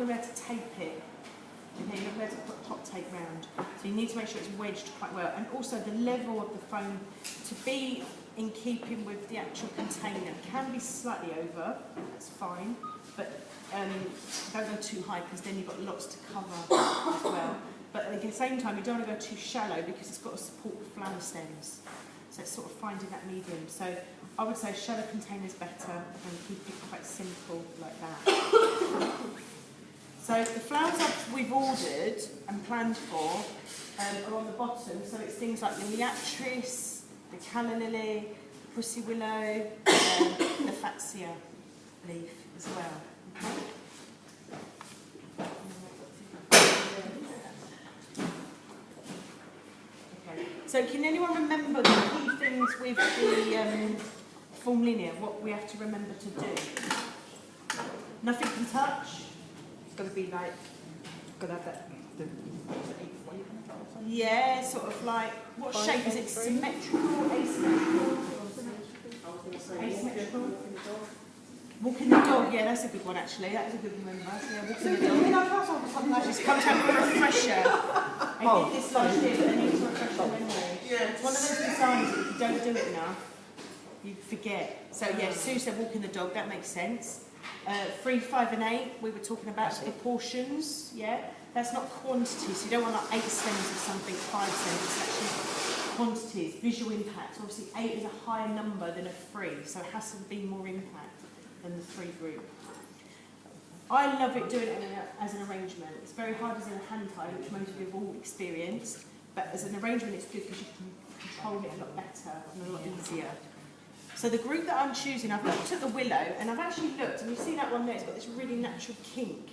going to be able to tape it. Okay, you're not going to be able to put top tape round. So you need to make sure it's wedged quite well. And also the level of the foam to be in keeping with the actual container. It can be slightly over, that's fine. But don't go too high because then you've got lots to cover as well. But at the same time, you don't want to go too shallow because it's got to support the flower stems. So it's sort of finding that medium. So I would say shallow containers better and keep it quite simple like that. So the flowers that we've ordered and planned for are on the bottom. So it's things like the liatris, the calla lily, the pussy willow, the fatsia leaf as well. Okay? So can anyone remember the key things with the form linear, what we have to remember to do? Nothing can touch. It's got to be like, got to have that. Yeah, sort of like, what shape is it? Symmetrical, asymmetrical? Asymmetrical. Walking the dog, yeah, that's a good one actually. That is a good one, remember. So, yeah, walking the dog. Just come to have a refresher. I did this last year, but I need to refresh your memory. Yeah. It's one of those designs that if you don't do it enough, you forget. So yeah, Sue said walking the dog, that makes sense. 3, 5 and 8, we were talking about proportions, yeah. That's not quantity, so you don't want like 8 stems of something, 5 stems, it's actually quantities, visual impact. Obviously 8 is a higher number than a 3, so it has to be more impact than the 3 group. I love it doing it as an arrangement. It's very hard as a hand tie, which most of you have all experienced, but as an arrangement it's good because you can control it a lot better and a lot easier. So the group that I'm choosing, I've looked at the willow and I've actually looked, and you see that one there, it's got this really natural kink.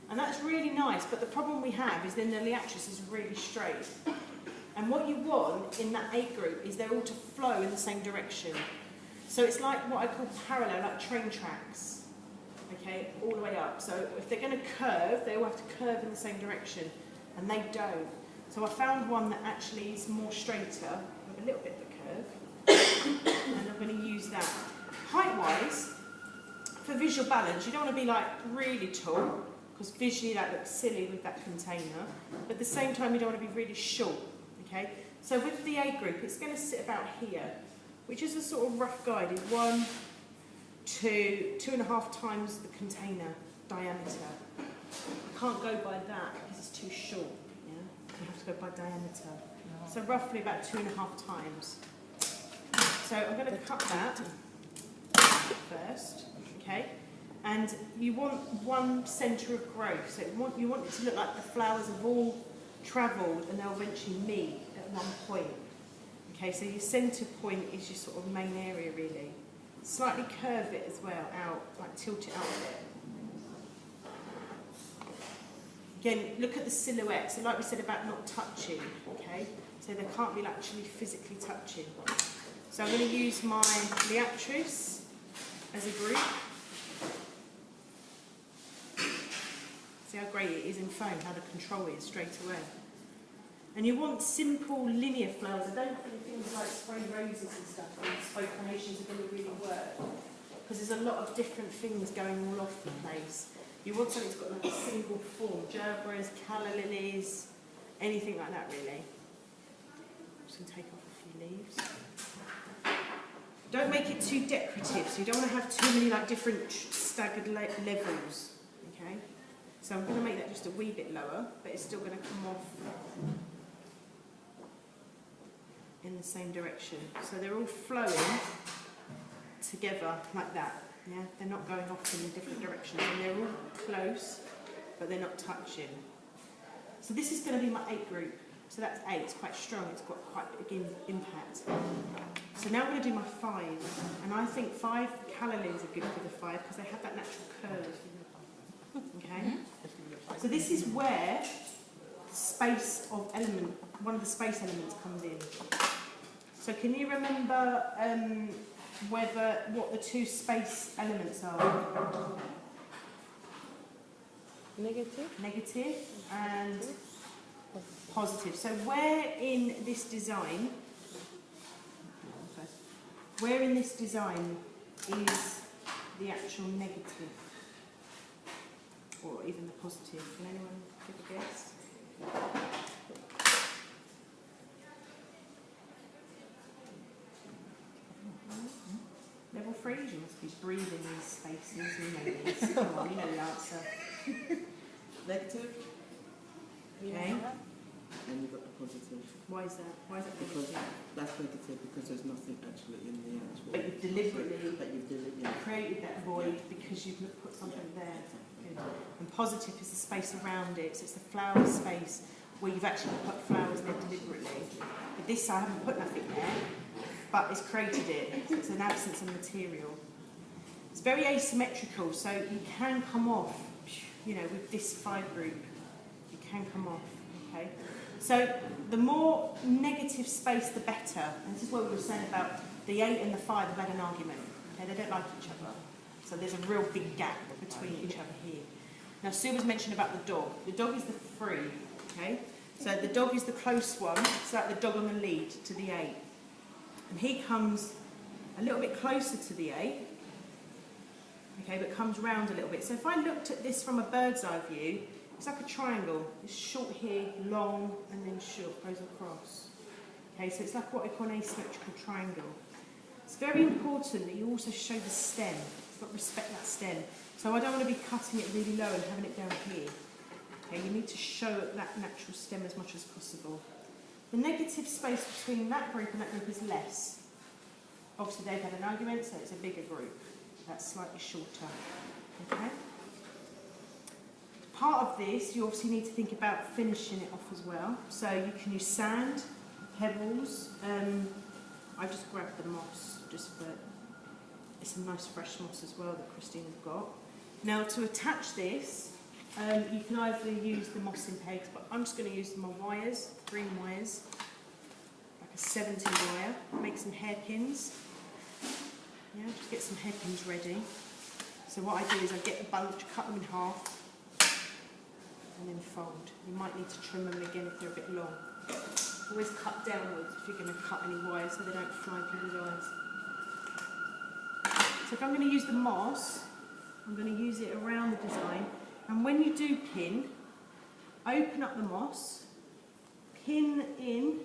And that's really nice, but the problem we have is then the liatris is really straight. And what you want in that 8 group is they're all to flow in the same direction. So it's like what I call parallel, like train tracks, okay, all the way up. So if they're going to curve, they all have to curve in the same direction, and they don't. So I found one that actually is more straighter, with a little bit of a curve, and I'm going to use that. Height-wise, for visual balance, you don't want to be like really tall, because visually that looks silly with that container, but at the same time you don't want to be really short, okay? So with the A group, it's going to sit about here, which is a sort of rough guide, is 1, 2, 2.5 times the container diameter. I can't go by that because it's too short, yeah? You have to go by diameter. So roughly about 2.5 times. So I'm going to cut that first, okay? And you want one centre of growth, so you want it to look like the flowers have all travelled and they'll eventually meet at one point. Okay, so your centre point is your sort of main area really. Slightly curve it as well out, like tilt it out a bit. Again, look at the silhouette, so like we said about not touching, okay? So they can't be actually physically touching. So I'm going to use my liatris as a group. See how great it is in foam, how the control is straight away. And you want simple linear flowers. I don't think things like spray roses and stuff and spray carnations are going to really work, because there's a lot of different things going all off the place. You want something that's got like a single form, gerberas, calla lilies, anything like that really. I'm just going to take off a few leaves. Don't make it too decorative, so you don't want to have too many like different staggered levels. Okay. So I'm going to make that just a wee bit lower, but it's still going to come off in the same direction. So they're all flowing together like that. Yeah, they're not going off in different directions, and they're all close, but they're not touching. So this is going to be my 8 group. So that's 8. It's quite strong. It's got quite a big impact. So now I'm going to do my 5, and I think 5 calla lilies are good for the 5 because they have that natural curve. Okay. So this is where space of element, one of the space elements comes in. So can you remember what the 2 space elements are? Negative and positive. So where in this design is the actual negative? or even the positive. Can anyone give a guess? Level 3, you must be breathing these spaces. You know these. Come on, you know the answer. Negative. Okay. And you've got the positive. Why is that? Why is that Because negative? that's negative because there's nothing actually in the actual. But you've deliberately yeah. created that void because you've put something there. Good. And positive is the space around it, so it's the flower space where you've actually put flowers there deliberately. But this, I haven't put nothing there, but it's created it. So it's an absence of material. It's very asymmetrical, so you can come off, you know, with this 5 group, you can come off, okay? So the more negative space, the better. And this is what we were saying about the 8 and the 5 have had an argument. Okay, they don't like each other. So there's a real big gap between each other here. Now, Sue was mentioning about the dog. The dog is the 3, okay? So the dog is the close one. It's like the dog on the lead to the 8. And he comes a little bit closer to the 8, okay, but comes round a little bit. So if I looked at this from a bird's eye view, it's like a triangle. It's short here, long, and then short, goes across. Okay, so it's like what I call an asymmetrical triangle. It's very important that you also show the stem. You've got to respect that stem. So I don't want to be cutting it really low and having it down here. Okay, you need to show that natural stem as much as possible. The negative space between that group and that group is less. Obviously they've had an argument, so it's a bigger group. That's slightly shorter. Okay? Part of this, you obviously need to think about finishing it off as well. So you can use sand, pebbles. I just grabbed the moss, just for, it's a nice fresh moss as well that Christina's got. Now to attach this, you can either use the moss in pegs, but I'm just going to use my wires, green wires, like a 70 wire, make some hairpins. Yeah, just get some hairpins ready. So what I do is I get the bunch, cut them in half, and then fold. You might need to trim them again if they're a bit long. Always cut downwards if you're going to cut any wires so they don't fly people's eyes. So if I'm going to use the moss, I'm going to use it around the design. And when you do pin, open up the moss, pin in,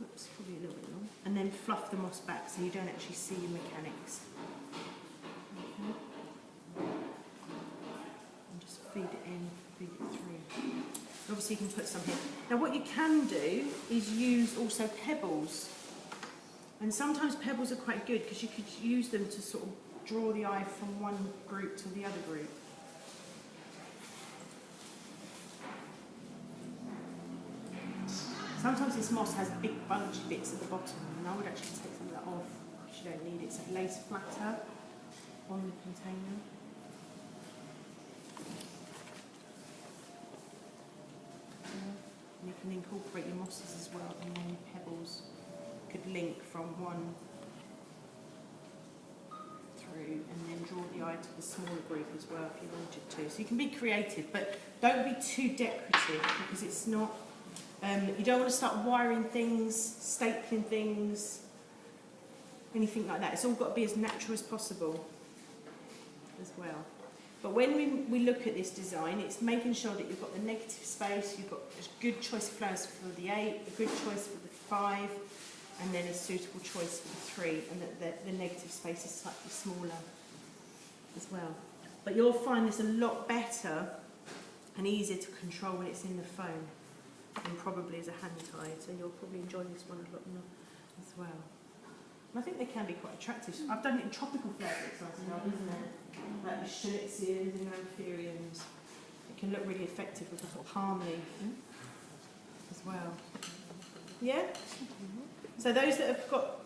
oops, probably a little bit long, and then fluff the moss back so you don't actually see your mechanics. Okay. And just feed it in, feed it through. Obviously you can put some here. Now what you can do is use also pebbles. And sometimes pebbles are quite good because you could use them to sort of draw the eye from one group to the other group. Sometimes this moss has big bunchy bits at the bottom, and I would actually take some of that off because you don't need it, so it lays flatter on the container. And you can incorporate your mosses as well, and then your pebbles could link from one through and then draw the eye to the smaller group as well if you wanted to. So you can be creative, but don't be too decorative because it's not. You don't want to start wiring things, stapling things, anything like that. It's all got to be as natural as possible as well. But when we look at this design, it's making sure that you've got the negative space, you've got a good choice of flowers for the 8, a good choice for the 5, and then a suitable choice for the 3, and that the negative space is slightly smaller as well. But you'll find this a lot better and easier to control when it's in the foam. And probably as a hand tie, so you'll probably enjoy this one a lot more as well. And I think they can be quite attractive. I've done it in tropical flowers, isn't it? Like the Schlitzzians and Anthuriums. It can look really effective with a sort of palm leaf as well. Yeah? So those that have got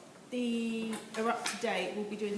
are up to date will be doing this.